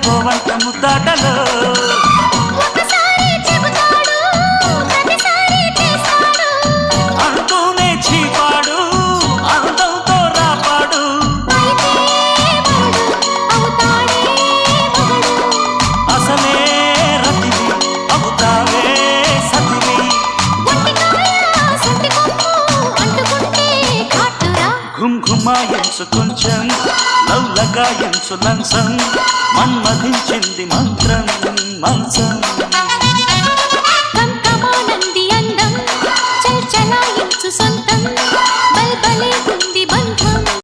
పోవంట ముద్దాటలో అంటూనే చీపాడు అందంతో రాపాడు అసలే రతివి అవుతావే సతివి ఘుమ్ ఘుమాయించు కొంచెం లవ్లగాయించు లంసం మన్మధించింది మంత్రం మంచం